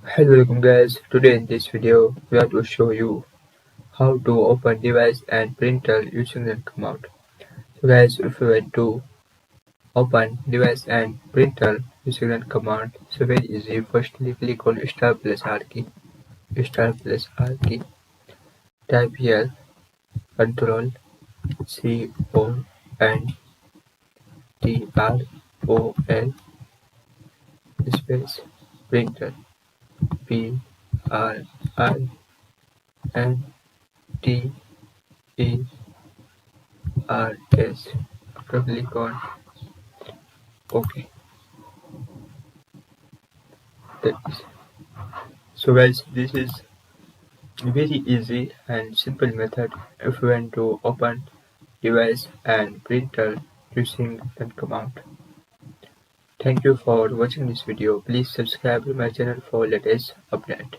Hello welcome guys, today in this video we are to show you how to open device and printer using the command. So guys, if you want to open device and printer using the command, so very easy. Firstly click on star plus R key, type here control CONTROL space printer PRINTERS. After click on OK. So guys, this is very easy and simple method if you want to open device and printer using that command. Thank you for watching this video. Please subscribe to my channel for latest update.